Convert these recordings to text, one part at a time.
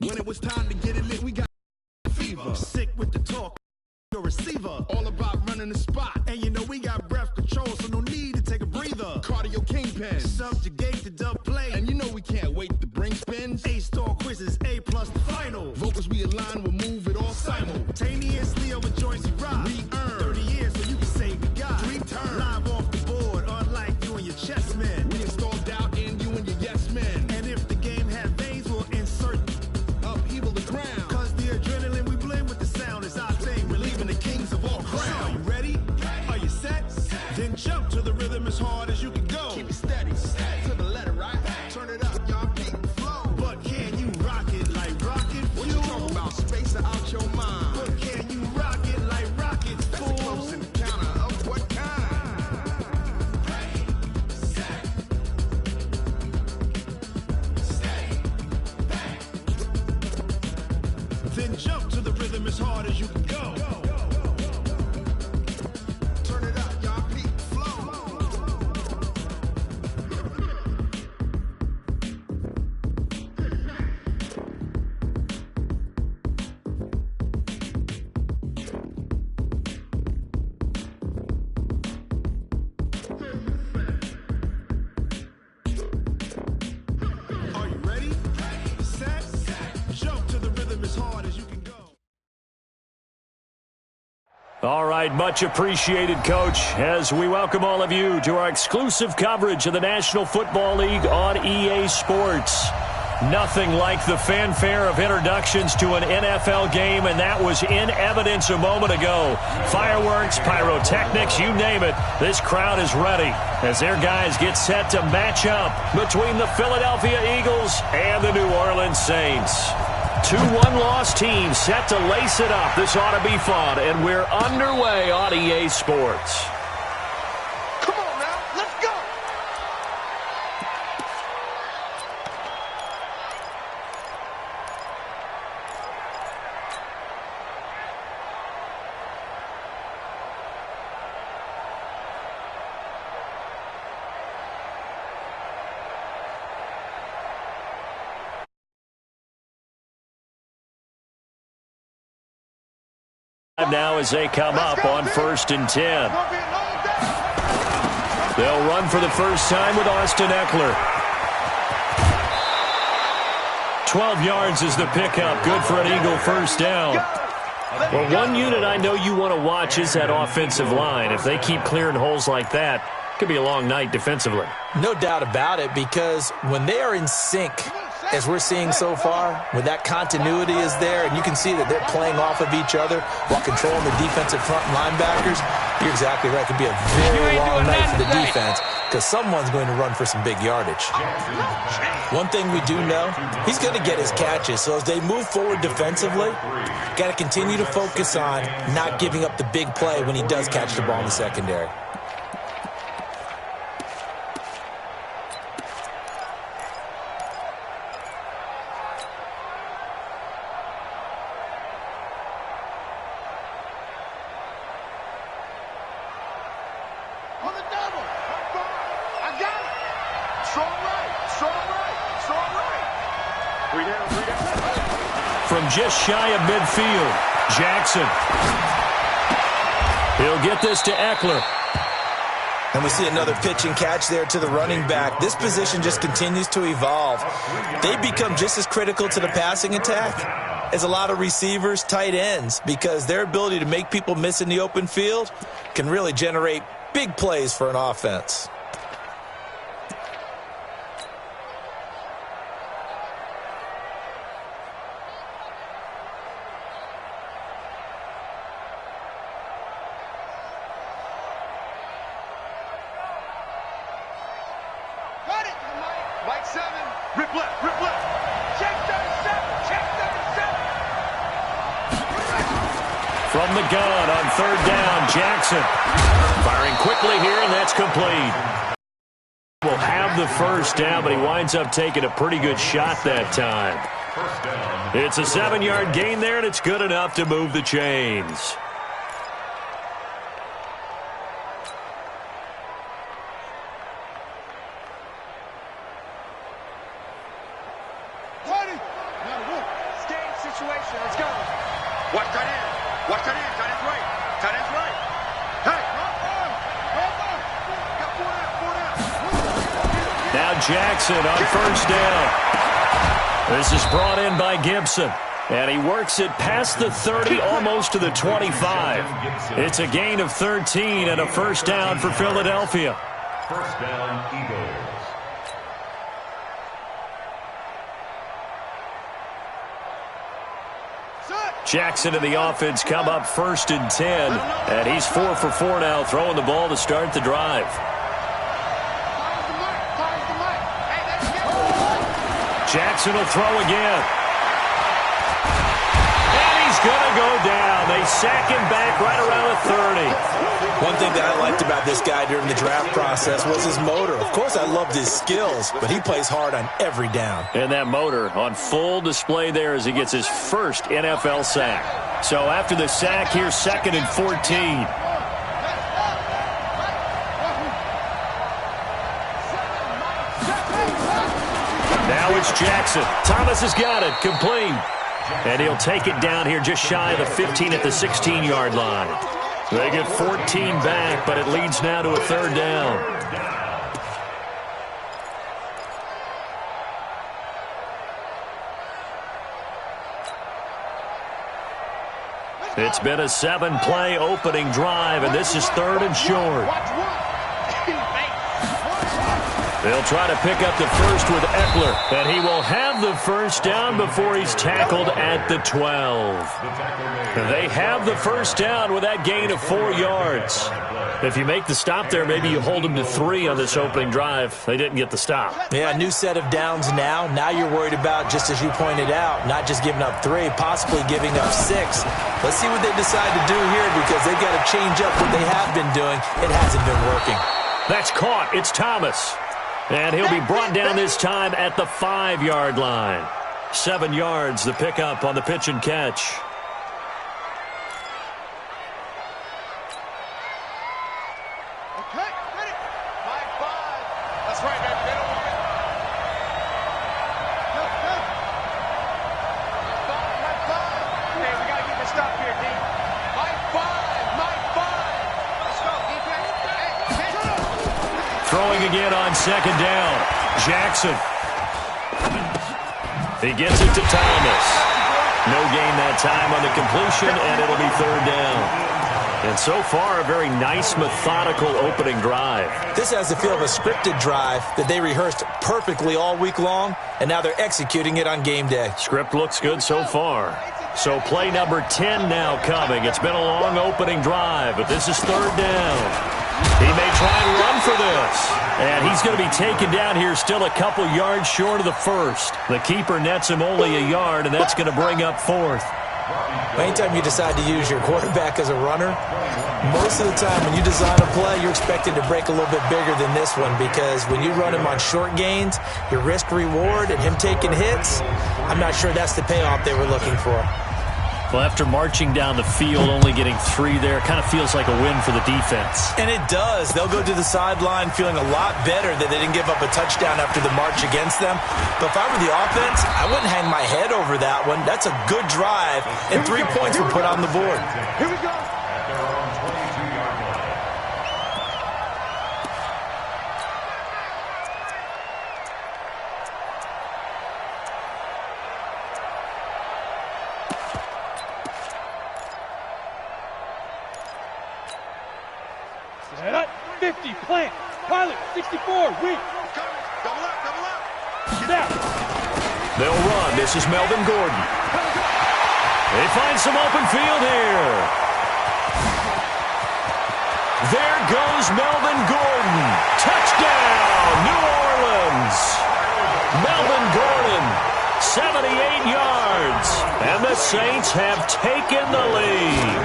When it was time to get it lit, we got fever. Sick with the talk, your receiver. All about running the spot. And you know we got breath control, so no need to take a breather. Cardio kingpin. Subjugate the dub play. And you know we can't wait to bring spins. A-star quizzes, A+ the final. Vocals we align, we'll move it all simultaneously over joints we ride. We earn 30 years so you can say we got 3 turns. Live off the board, unlike you and your chess men. We install doubt in you and your yes men. And if the game had veins, we'll insert upheaval the ground. Cause the adrenaline we blend with the sound is our thing. We're leaving the kings of all crowns. Are you ready? Are you set? Then jump to the rhythm as hard as you can go. Keep it steady, to the letter, right? Turn it up, y'all keep the flow. But can you rock it like rocket fuel? What you talking about? Space out your mind. But can you rock it like rockets, fool? That's a close encounter of what kind? Then jump to the rhythm as hard as you can go. Turn it up, y'all keep the flow. Are you ready? Set? Jump to the rhythm as hard as you can go. All right, much appreciated, Coach, as we welcome all of you to our exclusive coverage of the National Football League on EA Sports. Nothing like the fanfare of introductions to an NFL game, and that was in evidence a moment ago. Fireworks, pyrotechnics, you name it. This crowd is ready as their guys get set to match up between the Philadelphia Eagles and the New Orleans Saints. 2 one-loss teams set to lace it up. This ought to be fun, and we're underway on EA Sports. Come on now, let's go! Now as they come up on 1st and 10. They'll run for the first time with Austin Eckler. 12 yards is the pickup. Good for an Eagle first down. Well, one unit I know you want to watch is that offensive line. If they keep clearing holes like that, it could be a long night defensively. No doubt about it, because when they are in sync, as we're seeing so far, when that continuity is there, and you can see that they're playing off of each other while controlling the defensive front linebackers, you're exactly right. It could be a very long night for the defense because someone's going to run for some big yardage. One thing we do know, he's going to get his catches. So as they move forward defensively, got to continue to focus on not giving up the big play when he does catch the ball in the secondary. From just shy of midfield, Jackson. He'll get this to Eckler. And we see another pitch and catch there to the running back. This position just continues to evolve. They become just as critical to the passing attack as a lot of receivers, tight ends, because their ability to make people miss in the open field can really generate big plays for an offense. From the gun on 3rd down, Jackson. Firing quickly here, and that's complete. Will have the first down, but he winds up taking a pretty good shot that time. It's a 7-yard gain there, and it's good enough to move the chains. situation. Let's go. Watch tight end. Watch tight end. Tight end's right. Tight end's right. Hey. Got 4 down. Now Jackson on first down. This is brought in by Gibson. And he works it past the 30, almost to the 25. It's a gain of 13 and a first down for Philadelphia. First down, Eagles. Jackson and the offense come up 1st and 10. And he's 4 for 4 now, throwing the ball to start the drive. Jackson will throw again. Going to go down. They sack him back right around the 30. One thing that I liked about this guy during the draft process was his motor. Of course, I loved his skills, but he plays hard on every down. And that motor on full display there as he gets his first NFL sack. So after the sack, here's 2nd and 14. Now it's Jackson. Thomas has got it. Complete. And he'll take it down here just shy of the 15 at the 16-yard line. They get 14 back, but it leads now to a 3rd down. It's been a 7-play opening drive, and this is 3rd and short. They'll try to pick up the first with Eckler, and he will have the first down before he's tackled at the 12. They have the first down with that gain of 4 yards. If you make the stop there, maybe you hold them to 3 on this opening drive. They didn't get the stop. Yeah, new set of downs now. Now you're worried about, just as you pointed out, not just giving up 3, possibly giving up 6. Let's see what they decide to do here because they've got to change up what they have been doing. It hasn't been working. That's caught. It's Thomas. And he'll be brought down this time at the 5-yard line. 7 yards, the pickup on the pitch and catch. Okay, ready. 5-5. That's right, baby. They don't want it. Go, go. 5-5. Hey, we got to get this stop here, D. 5-5. Let's go, defense. Hey. Throwing again on 2nd down. Jackson. He gets it to Thomas. No gain that time on the completion, and it'll be 3rd down. And so far, a very nice, methodical opening drive. This has the feel of a scripted drive that they rehearsed perfectly all week long, and now they're executing it on game day. Script looks good so far. So play number 10 now coming. It's been a long opening drive, but this is 3rd down. He may try and run for this. And he's going to be taken down here still a couple yards short of the first. The keeper nets him only a yard, and that's going to bring up 4th. Anytime you decide to use your quarterback as a runner, most of the time when you design a play, you're expected to break a little bit bigger than this one because when you run him on short gains, your risk-reward and him taking hits, I'm not sure that's the payoff they were looking for. Well, after marching down the field, only getting 3 there, kind of feels like a win for the defense. And it does. They'll go to the sideline feeling a lot better that they didn't give up a touchdown after the march against them. But if I were the offense, I wouldn't hang my head over that one. That's a good drive, and 3 points were put on the board. Here we go. Set up, 50, plant, pilot, 64, weak. Double up. Snap. They'll run. This is Melvin Gordon. They find some open field here. There goes Melvin Gordon. Touchdown, New Orleans. Melvin Gordon, 78 yards. And the Saints have taken the lead.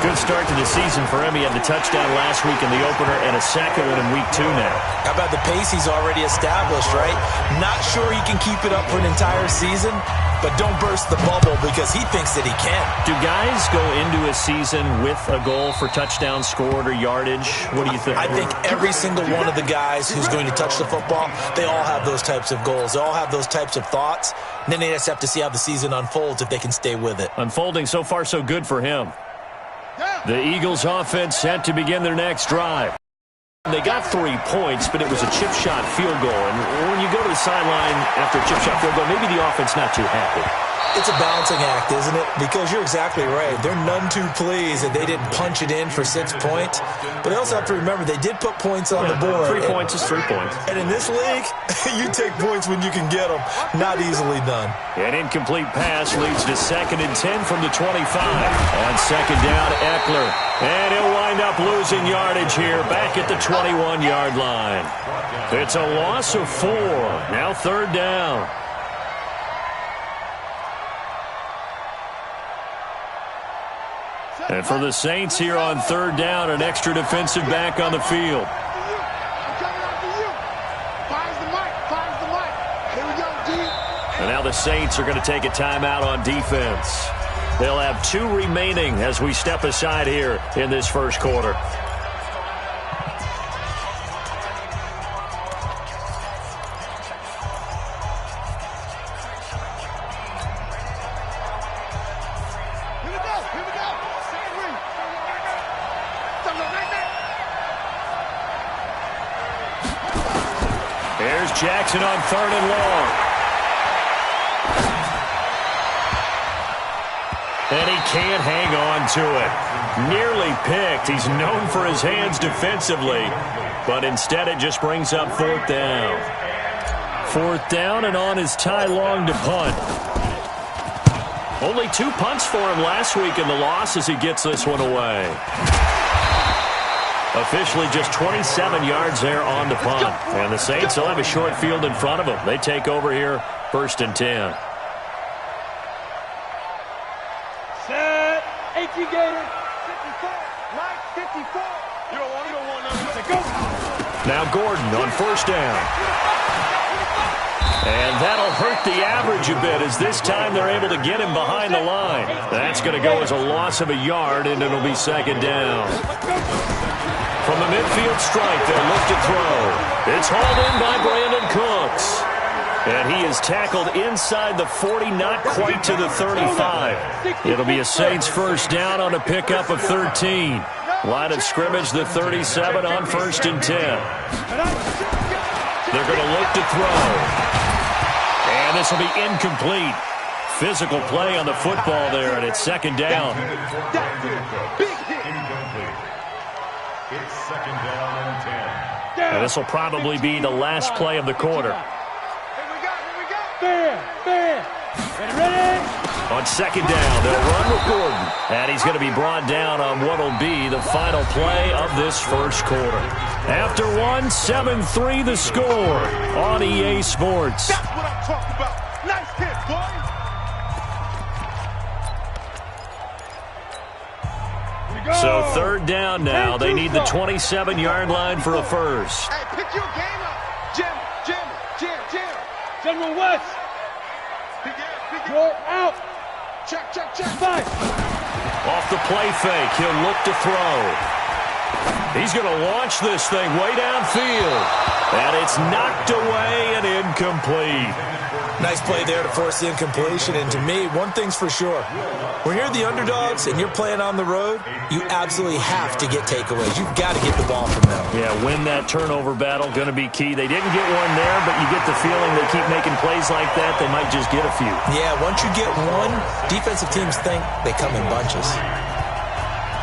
Good start to the season for him. He had the touchdown last week in the opener and a second one in week 2 now. How about the pace he's already established, right? Not sure he can keep it up for an entire season, but don't burst the bubble because he thinks that he can. Do guys go into a season with a goal for touchdowns scored or yardage? What do you think? I think every single one of the guys who's going to touch the football, they all have those types of goals. They all have those types of thoughts. And then they just have to see how the season unfolds if they can stay with it. Unfolding so far so good for him. The Eagles offense set to begin their next drive. They got 3 points, but it was a chip shot field goal. And when you go to the sideline after a chip shot field goal, maybe the offense not too happy. It's a balancing act, isn't it? Because you're exactly right. They're none too pleased that they didn't punch it in for 6 points. But they also have to remember they did put points on the board. 3 points is 3 points. And in this league, you take points when you can get them. Not easily done. An incomplete pass leads to 2nd and 10 from the 25. On 2nd down, Eckler. And he'll wind up losing yardage here back at the 21-yard line. It's a loss of 4. Now 3rd down. And for the Saints here on 3rd down, an extra defensive back on the field. And now the Saints are going to take a timeout on defense. They'll have 2 remaining as we step aside here in this first quarter. Here's Jackson on 3rd and long. And he can't hang on to it. Nearly picked. He's known for his hands defensively, but instead it just brings up 4th down. 4th down, and on is Ty Long to punt. Only 2 punts for him last week in the loss as he gets this one away. Officially just 27 yards there on the punt. And the Saints will have a short field in front of them. They take over here, 1st and 10. Set. 18 Gators. 54. Mike, 54. You don't want nothing. Go. Now Gordon on 1st down. And that'll hurt the average a bit as this time they're able to get him behind the line. That's going to go as a loss of a yard, and it'll be 2nd down. From the midfield stripe, they'll look to throw. It's hauled in by Brandon Cooks. And he is tackled inside the 40, not quite to the 35. It'll be a Saints 1st down on a pickup of 13. Line of scrimmage, the 37 on 1st and 10. They're going to look to throw. And this will be incomplete. Physical play on the football there, and it's 2nd down. It's 2nd down and 10. And this will probably be the last play of the quarter. Ready? On 2nd down, they'll run with Gordon. And he's going to be brought down on what will be the final play of this first quarter. After 1, 7-3 the score on EA Sports. That's what I'm talking about. Nice hit, boy. So 3rd down now. They need the 27-yard line for a first. Hey, pick your game up. Jim. General West. Roll out. Check. 5. Off the play fake, he'll look to throw. He's going to launch this thing way downfield. And it's knocked away and incomplete. Nice play there to force the incompletion. And to me, one thing's for sure. When you're the underdogs and you're playing on the road, you absolutely have to get takeaways. You've got to get the ball from them. Yeah, win that turnover battle, going to be key. They didn't get one there, but you get the feeling they keep making plays like that, they might just get a few. Yeah, once you get one, defensive teams think they come in bunches.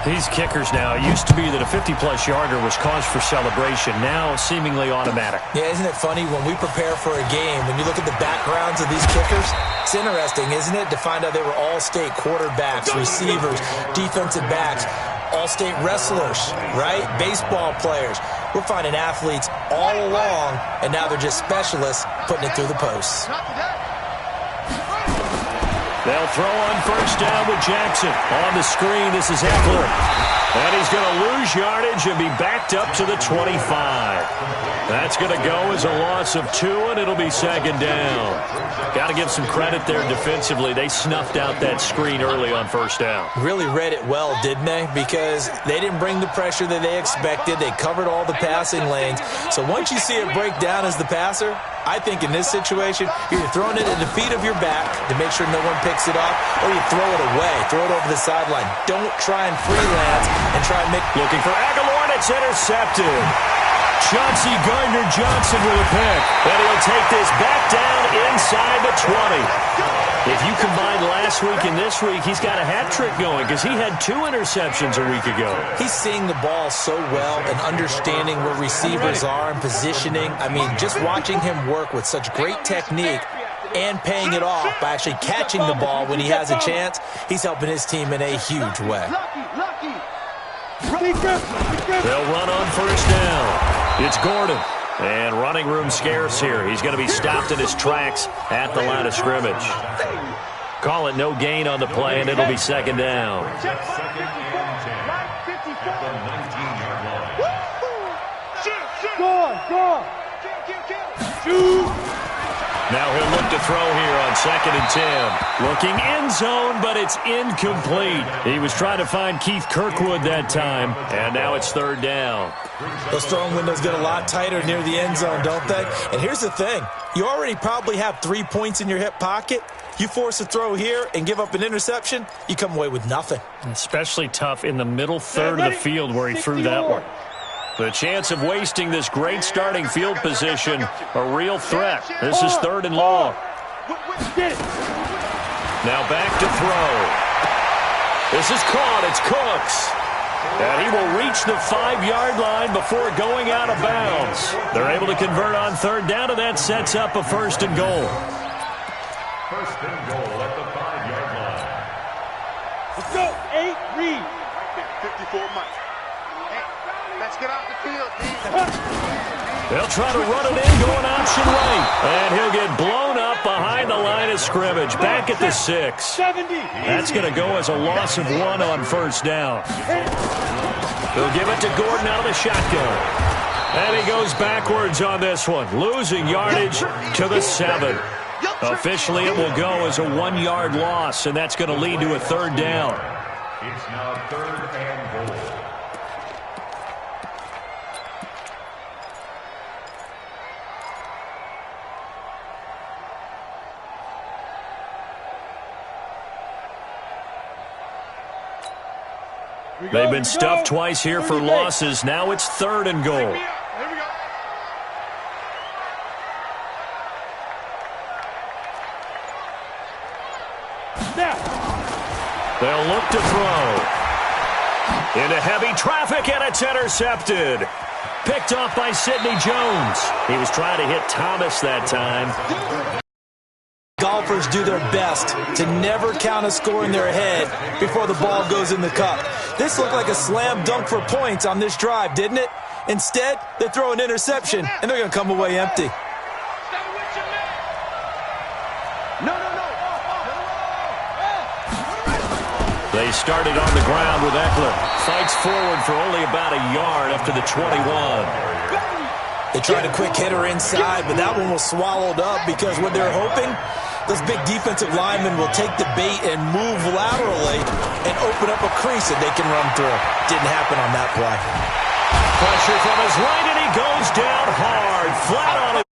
These kickers now, it used to be that a 50-plus yarder was cause for celebration. Now, seemingly automatic. Yeah, isn't it funny when we prepare for a game, when you look at the backgrounds of these kickers, it's interesting, isn't it, to find out they were all-state quarterbacks, receivers, defensive backs, all-state wrestlers, right? Baseball players. We're finding athletes all along, and now they're just specialists putting it through the posts. They They'll throw on first down with Jackson. On the screen, this is Eckler. And he's going to lose yardage and be backed up to the 25. That's going to go as a loss of 2, and it'll be second down. Got to give some credit there defensively. They snuffed out that screen early on first down. Really read it well, didn't they? Because they didn't bring the pressure that they expected. They covered all the passing lanes. So once you see it break down as the passer, I think in this situation, you're throwing it at the feet of your back to make sure no one picks it off, or you throw it away, throw it over the sideline. Don't try and freelance and try and make... Looking for Aguilar, and it's intercepted. Chauncey Gardner-Johnson with a pick. And he'll take this back down inside the 20. If you combine last week and this week, he's got a hat trick going because he had 2 interceptions a week ago. He's seeing the ball so well and understanding where receivers are and positioning. I mean, just watching him work with such great technique and paying it off by actually catching the ball when he has a chance, he's helping his team in a huge way. They'll run on first down. It's Gordon. And running room scarce here. He's going to be stopped in his tracks at the line of scrimmage. Call it no gain on the play, and it'll be second down. Second and 10 at the 19-yard line. Now he'll look to throw here on second and 10. Looking end zone, but it's incomplete. He was trying to find Keith Kirkwood that time, and now it's third down. Those throwing windows get a lot tighter near the end zone, don't they? And here's the thing. You already probably have 3 points in your hip pocket. You force a throw here and give up an interception, you come away with nothing. Especially tough in the middle third of the field where he threw that one. The chance of wasting this great starting field position, a real threat. This is third and long. Now back to throw. This is caught. It's Cooks. And he will reach the 5-yard line before going out of bounds. They're able to convert on third down, and that sets up a first and goal. First and goal at the 5-yard line. Let's go. 8, read. 54 Mike. Let's get off the field, They'll try to run it in, going option right. And he'll get blown up behind the line of scrimmage, back at the 6. That's going to go as a loss of 1 on first down. They'll give it to Gordon out of the shotgun. And he goes backwards on this one, losing yardage to the 7. Officially, it will go as a 1-yard loss, and that's going to lead to a third down. It's now third and goal. They've been stuffed twice here for losses. Now it's third and goal. Here we go. They'll look to throw. Into heavy traffic, and it's intercepted. Picked off by Sidney Jones. He was trying to hit Thomas that time. Golfers do their best to never count a score in their head before the ball goes in the cup. This looked like a slam dunk for points on this drive, didn't it? Instead, they throw an interception, and they're going to come away empty. They started on the ground with Eckler. Fights forward for only about a yard up to the 21. They tried a quick hitter inside, but that one was swallowed up because what they're hoping, those big defensive linemen will take the bait and move laterally and open up a crease that they can run through. Didn't happen on that play. Pressure from his right, and he goes down hard, flat on it.